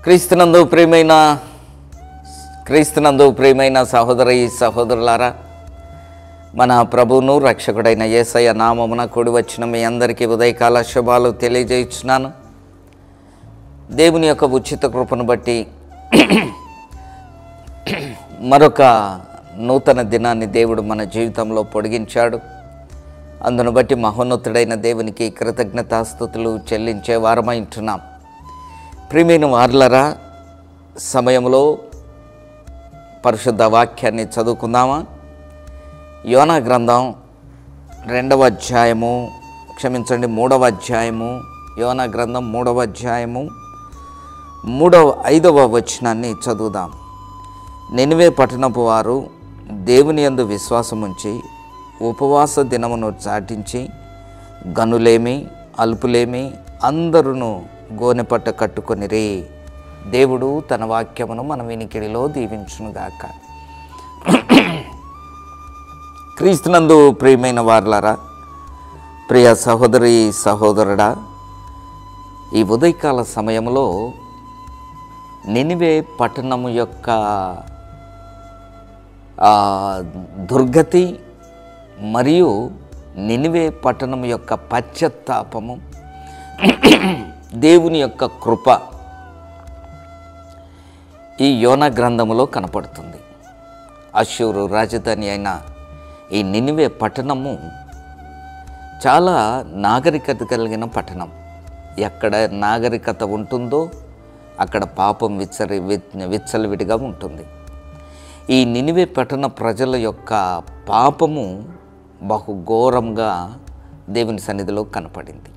క్రీస్తునందు ప్రియమైన సహోదరి సహోదరులారా, మన ప్రభువును రక్షకుడైన యేసయ్య నామమున కూడి వచ్చిన మీ అందరికీ ఉదయకాల శుభాలు తెలియజేయుచున్నాను. దేవుని యొక్క ఉచిత కృపను బట్టి మరొక నూతన దినాన్ని దేవుడు మన జీవితంలో పొడిగించాడు. అందును బట్టి మహోన్నతుడైన దేవునికి కృతజ్ఞతాస్తుతులు చెల్లించే వారమై ఉంటున్నాం. ప్రియమైన వారలరా, సమయంలో పరిశుద్ధ వాక్యాన్ని చదువుకుందామా? యోనా గ్రంథం 2వ అధ్యాయము, 3వ అధ్యాయము, యోనా గ్రంథం 3వ అధ్యాయము 5వ వచనాన్ని చదువుదాం. నినివే పట్టణపు వారు దేవుని యందు విశ్వాసముంచి ఉపవాస దినమును చాటించి గనులేమి అల్పులేమి అందరూ గోనెపట్ట కట్టుకొనిరి. దేవుడు తన వాక్యమును మన వినికిడిలో దీవించునుగాక. క్రీస్తునందు ప్రియమైన వారలారా, ప్రియ సహోదరి సహోదరుడా, ఈ ఉదయకాల సమయంలో నినివే పట్టణము యొక్క దుర్గతి మరియు నినివే పట్టణం యొక్క పశ్చాత్తాపము, దేవుని యొక్క కృప ఈ యోనా గ్రంథములో కనపడుతుంది. అష్షూరు రాజధాని అయిన ఈ నినివే పట్టణము చాలా నాగరికత కలిగిన పట్టణం. ఎక్కడ నాగరికత ఉంటుందో అక్కడ పాపం విచ్చలవిడిగా ఉంటుంది. ఈ నినివే పట్టణ ప్రజల యొక్క పాపము బహు ఘోరంగా దేవుని సన్నిధిలో కనపడింది.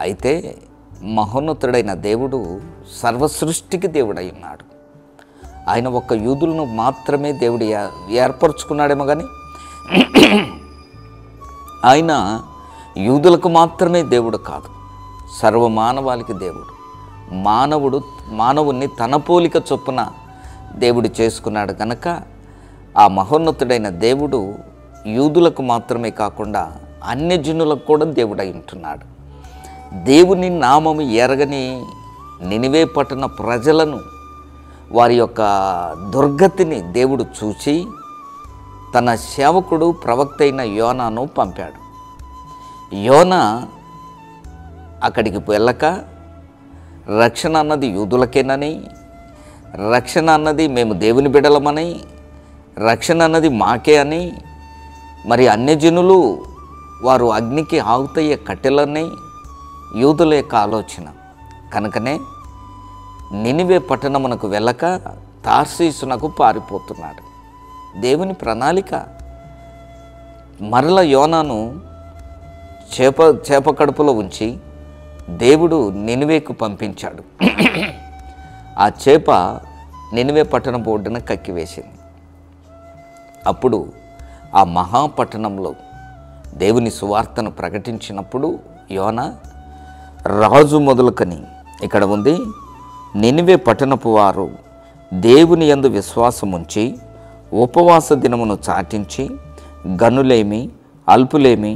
అయితే మహోన్నతుడైన దేవుడు సర్వసృష్టికి దేవుడై ఉన్నాడు. ఆయన ఒక్క యూదులను మాత్రమే దేవుడు ఏర్పరచుకున్నాడేమో కానీ ఆయన యూదులకు మాత్రమే దేవుడు కాదు, సర్వమానవాళికి దేవుడు. మానవుణ్ణి తన పోలిక చొప్పున దేవుడు చేసుకున్నాడు కనుక ఆ మహోన్నతుడైన దేవుడు యూదులకు మాత్రమే కాకుండా అన్యజనులకు కూడా దేవుడై ఉంటున్నాడు. దేవుని నామము ఎరగని నినివే పట్టణ ప్రజలను, వారి యొక్క దుర్గతిని దేవుడు చూచి తన సేవకుడు ప్రవక్త అయిన యోనాను పంపాడు. యోనా అక్కడికి వెళ్ళక రక్షణ అన్నది యూదులకేనని, రక్షణ అన్నది మేము దేవుని బిడ్డలమని, రక్షణ అన్నది మాకే అని, మరి అన్యజనులు వారు అగ్నికి ఆగుతయ్యే కట్టెలని యూదుల యొక్క ఆలోచన కనుకనే నినివే పట్టణమునకు వెళ్ళక తార్షీషునకు పారిపోతున్నాడు. దేవుని ప్రణాళిక మరల యోనాను చేప కడుపులో ఉంచి దేవుడు నినివేకు పంపించాడు. ఆ చేప నినివే పట్టణపు ఒడ్డున కక్కివేసింది. అప్పుడు ఆ మహాపట్టణంలో దేవుని సువార్తను ప్రకటించినప్పుడు యోనా రాజు మొదలుకొని, ఇక్కడ ఉంది, నినివే పట్టణపు వారు దేవుని యందు విశ్వాసముంచి ఉపవాస దినమును చాటించి గనులేమి అల్పులేమి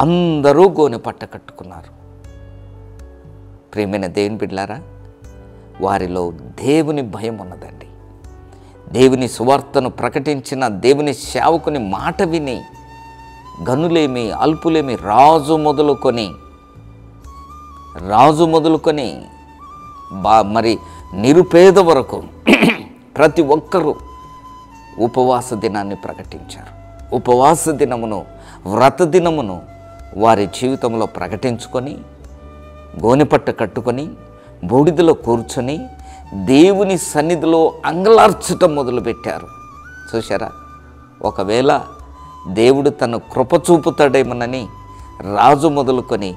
అందరూ గోనె పట్ట కట్టుకున్నారు. ప్రియమైన దేవుని బిడ్డలారా, వారిలో దేవుని భయం ఉన్నదండి. దేవుని సువార్తను ప్రకటించిన దేవుని సేవకుని మాట విని గనులేమి అల్పులేమి రాజు మొదలుకొని మరి నిరుపేద వరకు ప్రతి ఒక్కరూ ఉపవాస దినాన్ని ప్రకటించారు. ఉపవాస దినమును, వ్రత దినమును వారి జీవితంలో ప్రకటించుకొని గోనెపట్ట కట్టుకొని బూడిదలో కూర్చొని దేవుని సన్నిధిలో అంగలార్చటం మొదలుపెట్టారు. చూశారా? ఒకవేళ దేవుడు తన కృప చూపుతాడేమోనని రాజు మొదలుకొని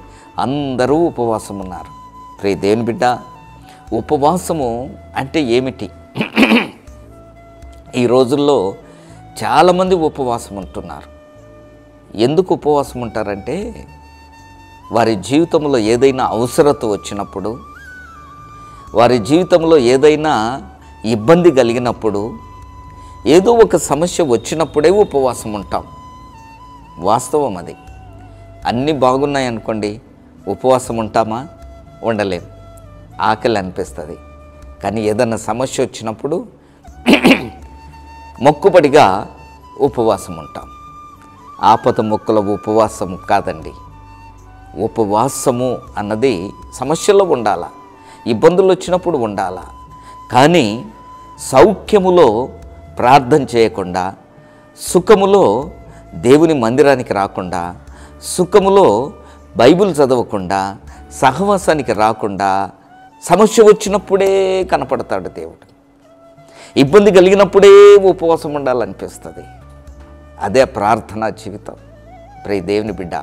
అందరూ ఉపవాసం ఉన్నారు. ప్రియ దేవుని బిడ్డ, ఉపవాసము అంటే ఏమిటి? ఈ రోజుల్లో చాలామంది ఉపవాసం ఉంటున్నారు. ఎందుకు ఉపవాసం ఉంటారంటే, వారి జీవితంలో ఏదైనా అవసరత వచ్చినప్పుడు, వారి జీవితంలో ఏదైనా ఇబ్బంది కలిగినప్పుడు, ఏదో ఒక సమస్య వచ్చినప్పుడే ఉపవాసం ఉంటాం. వాస్తవం అది. అన్నీ బాగున్నాయనుకోండి, ఉపవాసం ఉంటామా? ఉండలేం. ఆకలి అనిపిస్తుంది. కానీ ఏదన్నా సమస్య వచ్చినప్పుడు మొక్కుబడిగా ఉపవాసం ఉంటాం. ఆపద మొక్కుల ఉపవాసము కాదండి. ఉపవాసము అన్నది సమస్యలో ఉండాలా, ఇబ్బందులు వచ్చినప్పుడు ఉండాలా. కానీ సౌఖ్యములో ప్రార్థన చేయకుండా, సుఖములో దేవుని మందిరానికి రాకుండా, సుఖములో బైబిల్ చదవకుండా, సహవాసానికి రాకుండా, సమస్య వచ్చినప్పుడే కనపడతాడు దేవుడు. ఇబ్బంది కలిగినప్పుడే ఉపవాసం ఉండాలనిపిస్తుంది. అదే ప్రార్థనా జీవితం. ప్రియ దేవుని బిడ్డ,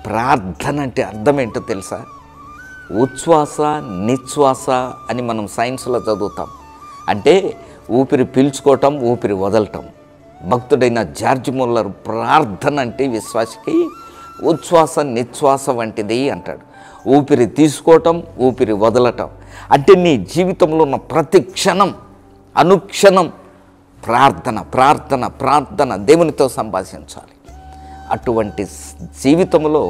ప్రార్థన అంటే అర్థం ఏంటో తెలుసా? ఉచ్ఛ్వాస నిశ్వాస అని మనం సైన్స్లో చదువుతాం. అంటే ఊపిరి పీల్చుకోవటం, ఊపిరి వదలటం. భక్తుడైన జార్జ్ ముల్లర్ ప్రార్థన అంటే విశ్వాసికి ఉచ్ఛ్వాస నిశ్వాస వంటిది అంటాడు. ఊపిరి తీసుకోవటం, ఊపిరి వదలటం. అంటే నీ జీవితంలో ఉన్న ప్రతి క్షణం, అనుక్షణం ప్రార్థన ప్రార్థన ప్రార్థన, దేవునితో సంభాషించాలి. అటువంటి జీవితంలో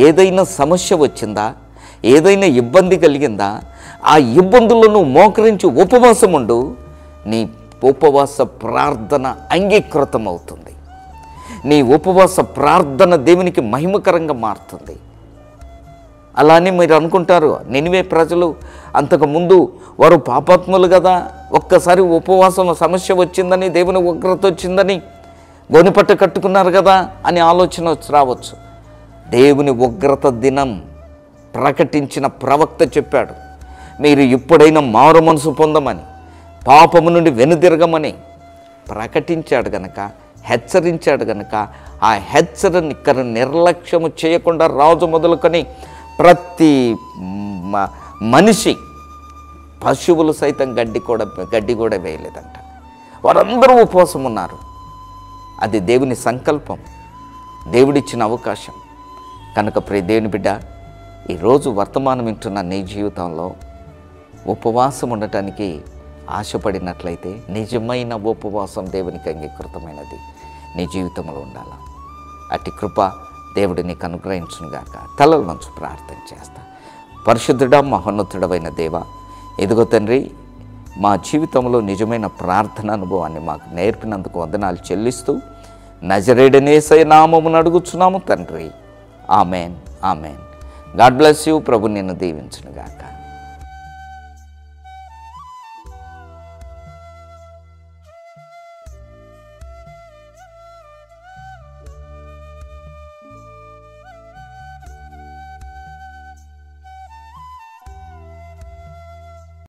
ఏదైనా సమస్య వచ్చిందా, ఏదైనా ఇబ్బంది కలిగిందా, ఆ ఇబ్బందులను మోకరించి ఉపవాసం ఉండు. నీ ఉపవాస ప్రార్థన అంగీకృతం అవుతుంది. నీ ఉపవాస ప్రార్థన దేవునికి మహిమకరంగా మారుతుంది. అలానే మీరు అనుకుంటారు, నినివే ప్రజలు అంతకుముందు వారు పాపాత్ములు కదా, ఒక్కసారి ఉపవాసం సమస్య వచ్చిందని, దేవుని ఉగ్రత వచ్చిందని గోనెపట్ట కట్టుకున్నారు కదా అని ఆలోచన రావచ్చు. దేవుని ఉగ్రత దినం ప్రకటించిన ప్రవక్త చెప్పాడు, మీరు ఇప్పుడైనా మారు మనసు పొందమని, పాపము నుండి వెనుదిరగమని ప్రకటించాడు గనక, హెచ్చరించాడు గనక, ఆ హెచ్చరికను నిర్లక్ష్యము చేయకుండా రాజు మొదలుకొని ప్రతి మనిషి, పశువులు సైతం గడ్డి కూడా వేయలేదంట. వారందరూ ఉపవాసం ఉన్నారు. అది దేవుని సంకల్పం, దేవుడిచ్చిన అవకాశం. కనుక ప్రియ దేవుని బిడ్డ, ఈరోజు వర్తమానం వింటున్న నీ జీవితంలో ఉపవాసం ఉండటానికి ఆశపడినట్లయితే నిజమైన ఉపవాసం దేవునికి అంగీకృతమైనది నీ జీవితంలో ఉండాలి. అట్టి కృప దేవుడు నీకు అనుగ్రహించునుగాక. తలల నుంచి ప్రార్థన చేస్తా. పరిశుద్ధుడా, మహోన్నతుడవైన దేవ, ఎదుగో తండ్రి, మా జీవితంలో నిజమైన ప్రార్థన అనుభవాన్ని మాకు నేర్పినందుకు వందనాలు చెల్లిస్తూ నజరేయుడైన యేసయ్య నామమున అడుగుచున్నాము తండ్రి. Amen, amen. God bless you. ప్రభు నిన్ను దీవించునుగాక.